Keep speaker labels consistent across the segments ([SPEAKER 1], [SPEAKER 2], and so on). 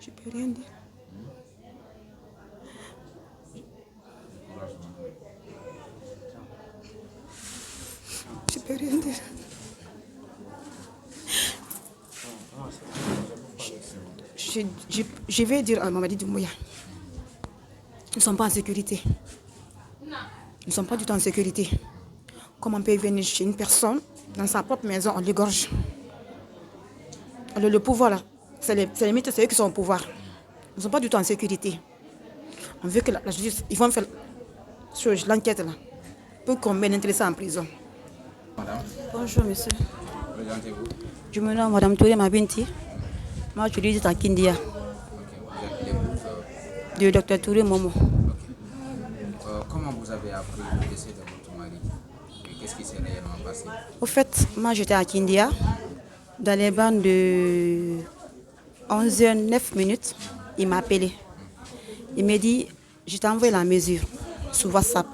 [SPEAKER 1] Je peux rien dire. Je peux rien dire. Je vais dire à Mamadi Doumbouya, ils ne sont pas en sécurité. Ils ne sont pas du tout en sécurité. Comment on peut venir chez une personne, dans sa propre maison, on l'égorge. Alors le pouvoir là, c'est les mythes, c'est eux qui sont au pouvoir. Ils ne sont pas du tout en sécurité. On veut que la justice, ils vont faire l'enquête là, pour qu'on mette l'intéressé en prison.
[SPEAKER 2] Madame,
[SPEAKER 1] Bonjour monsieur.
[SPEAKER 2] présentez-vous.
[SPEAKER 1] Je me nomme Madame Touré Mabinti. Moi je suis à Kindia,
[SPEAKER 2] Ok, vous êtes l'épouse.
[SPEAKER 1] du docteur Touré Momo.
[SPEAKER 2] Comment vous avez appris le décès de votre mari? Et qu'est-ce qui s'est réellement passé?
[SPEAKER 1] Au fait, moi j'étais à Kindia, dans les bandes de 11h09. Il m'a appelé. Il m'a dit, je t'ai envoyé la mesure sur WhatsApp.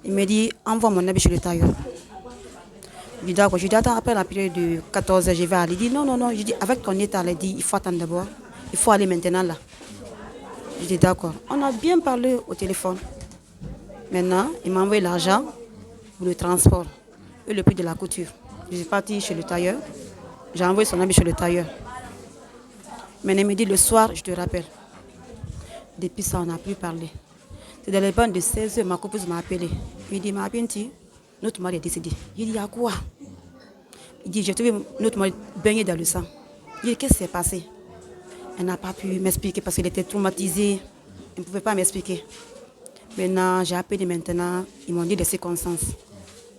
[SPEAKER 1] Il m'a dit, envoie mon habit chez le tailleur. Je dis d'accord, je dis attends, après la période de 14h, je vais aller. Il dit non, non, non, je dis avec ton état, il dit, il faut attendre d'abord. Il faut aller maintenant là. Je dis d'accord. On a bien parlé au téléphone. Maintenant, il m'a envoyé l'argent pour le transport et le prix de la couture. Je suis partie chez le tailleur. J'ai envoyé son habit chez le tailleur. Maintenant, il me dit le soir, je te rappelle. Depuis ça, on n'a plus parlé. C'est dans les bandes de 16h, ma copine m'a appelé. Il dit, ma Binti, notre mari est décédé. Il dit, il y a quoi? Il dit, j'ai trouvé notre mari baigné dans le sang. Il dit, qu'est-ce qui s'est passé? Elle n'a pas pu m'expliquer parce qu'elle était traumatisée. Elle ne pouvait pas m'expliquer. Maintenant, j'ai appelé maintenant, ils m'ont dit les circonstances.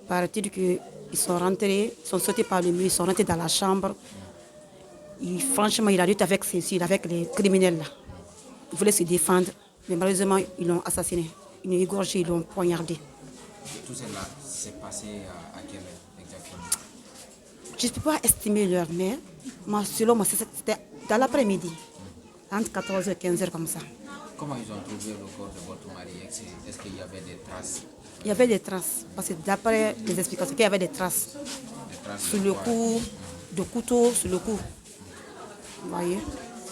[SPEAKER 1] Paraît-il qu'ils sont rentrés, ils sont sautés par le mur, ils sont rentrés dans la chambre. Franchement, il a lutté avec les criminels là. Ils voulaient se défendre, mais malheureusement, ils l'ont assassiné. Ils l'ont égorgé, ils l'ont poignardé.
[SPEAKER 2] Tout cela s'est passé à quelle heure exactement?
[SPEAKER 1] Je ne peux pas estimer l'heure, mais selon moi, c'était dans l'après-midi, entre 14h et 15h comme ça.
[SPEAKER 2] Comment ils ont trouvé le corps de votre mari? Est-ce qu'il y avait des traces?
[SPEAKER 1] Il y avait des traces, parce que d'après les explications, il y avait des traces sur le cou, de couteau, sur le cou. Vous voyez?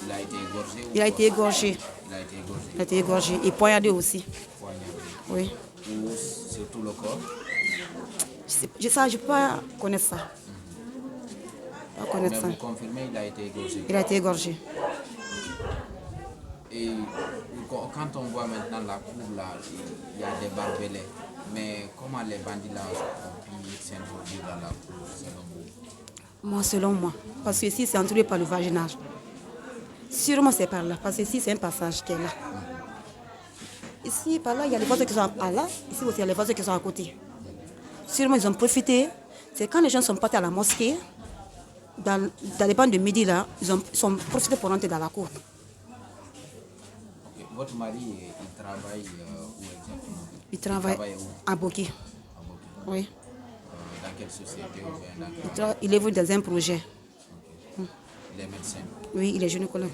[SPEAKER 2] Il a été égorgé?
[SPEAKER 1] Il a été égorgé.
[SPEAKER 2] Il a été égorgé.
[SPEAKER 1] Il a été égorgé et poignardé aussi.
[SPEAKER 2] Poignardé.
[SPEAKER 1] Oui.
[SPEAKER 2] Ou sur tout le corps?
[SPEAKER 1] Je ne peux pas connaître ça. Pas connaître
[SPEAKER 2] Mais
[SPEAKER 1] ça.
[SPEAKER 2] vous confirmez, il a été égorgé.
[SPEAKER 1] Il a été égorgé.
[SPEAKER 2] Et quand on voit maintenant la cour là, il y a des barbelés. Mais comment les bandits là ont pu s'introduire dans la cour selon vous?
[SPEAKER 1] Moi, selon moi. Parce que ici, c'est entouré par le vaginage. Sûrement, c'est par là. Parce que ici, c'est un passage qui est là. Ici, par là, il y a les voisins qui sont à là. Ici aussi, il y a les voisins qui sont à côté. Sûrement, ils ont profité. C'est quand les gens sont partis à la mosquée, dans les bandes de midi, là, ils sont profités pour rentrer dans la cour.
[SPEAKER 2] Okay. Votre mari, il travaille où exactement?
[SPEAKER 1] Il travaille
[SPEAKER 2] où?
[SPEAKER 1] à Boki.
[SPEAKER 2] À Boki.
[SPEAKER 1] Oui.
[SPEAKER 2] Dans quelle société ou bien dans quel...
[SPEAKER 1] Il évolue dans un projet.
[SPEAKER 2] Okay. Il est médecin.
[SPEAKER 1] Oui, il est gynécologue.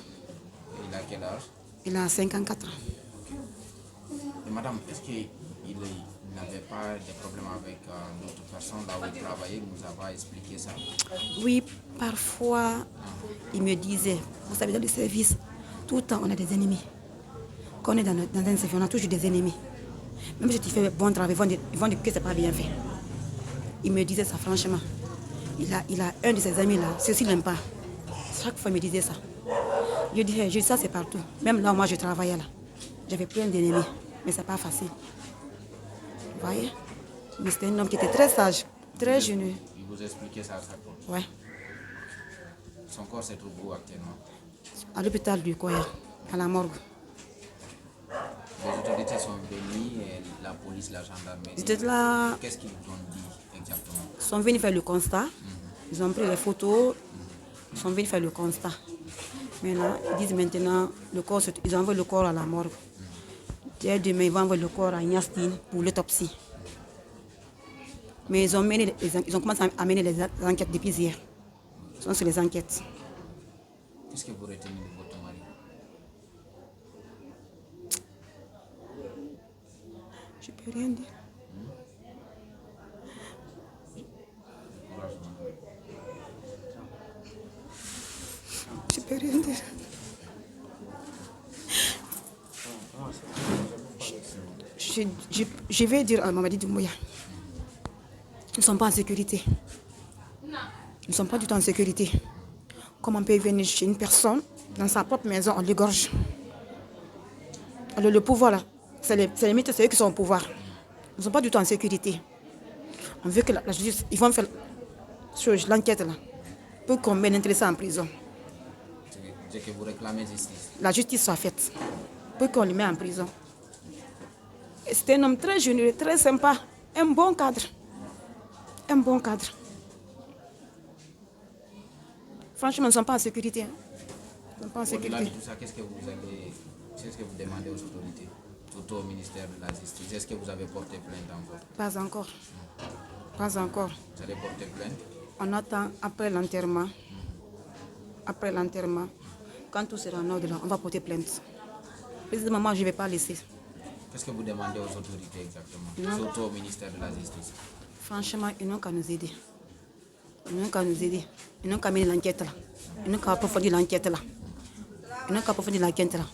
[SPEAKER 2] Il a quel âge?
[SPEAKER 1] Il a 54 ans.
[SPEAKER 2] Okay. Et madame, est-ce qu'il n'avait pas de problème avec d'autres personnes là où il travaillait? Il nous a pas expliqué ça.
[SPEAKER 1] Oui, parfois, il me disait, vous savez, dans le service, tout le temps, on a des ennemis. Quand on est dans un service, on a toujours des ennemis. Même si tu fais bon travail, ils vont dire que ce n'est pas bien fait. Il me disait ça, franchement. Il a un de ses amis là, ceux-ci ne l'aiment pas. Chaque fois, il me disait ça. Je dis ça, c'est partout. Même là où moi, je travaillais là. J'avais plein d'ennemis, mais ce n'est pas facile. Vous voyez? Mais c'était un homme qui était très sage, très jeune.
[SPEAKER 2] Il vous expliquait ça à chaque fois?
[SPEAKER 1] Ouais.
[SPEAKER 2] Son corps se trouve où actuellement?
[SPEAKER 1] À l'hôpital du Koya, à la morgue.
[SPEAKER 2] Les autorités sont venues, et la police, la gendarmerie.
[SPEAKER 1] J'étais là.
[SPEAKER 2] Qu'est-ce qu'ils vous ont dit exactement?
[SPEAKER 1] Ils sont venus faire le constat. Ils ont pris les photos. Ils sont venus faire le constat. Maintenant, ils disent maintenant, ils envoient le corps à la morgue. Dès demain, ils vont envoyer le corps à Niastine pour l'autopsie. Mais ils ont commencé à mener les enquêtes depuis hier. Ils sont sur les enquêtes.
[SPEAKER 2] Qu'est-ce que vous retenez de votre mari?
[SPEAKER 1] Je ne peux rien dire. Je ne peux rien dire. je vais dire à Mamadi Doumbouya, nous ne sommes pas en sécurité. Nous ne sommes pas du tout en sécurité. Comment on peut venir chez une personne, dans sa propre maison, on l'égorge. Alors le pouvoir là, c'est les mythes, c'est eux qui sont au pouvoir. Nous ne sommes pas du tout en sécurité. On veut que la justice, ils vont faire l'enquête là, pour qu'on mette l'intéressé en prison.
[SPEAKER 2] C'est que vous réclamez justice.
[SPEAKER 1] La justice soit faite, pour qu'on le mette en prison. C'était un homme très généreux, très sympa, un bon cadre. Un bon cadre. Franchement, nous ne sommes pas en sécurité. Nous ne sommes pas en sécurité.
[SPEAKER 2] Au-delà de tout ça, qu'est-ce que vous demandez aux autorités, surtout au ministère de la Justice? Est-ce que vous avez porté plainte encore?
[SPEAKER 1] Pas encore. Pas encore.
[SPEAKER 2] Vous allez porter plainte?
[SPEAKER 1] On attend après l'enterrement. Après l'enterrement, quand tout sera en ordre, on va porter plainte. Précisément, moi, je ne vais pas laisser.
[SPEAKER 2] Qu'est-ce que vous demandez aux autorités exactement, surtout au ministère de la Justice?
[SPEAKER 1] Franchement, ils n'ont qu'à nous aider. Ils n'ont qu'à nous aider. Ils n'ont qu'à mener l'enquête là. Ils n'ont qu'à approfondir l'enquête là. Ils n'ont qu'à approfondir l'enquête là.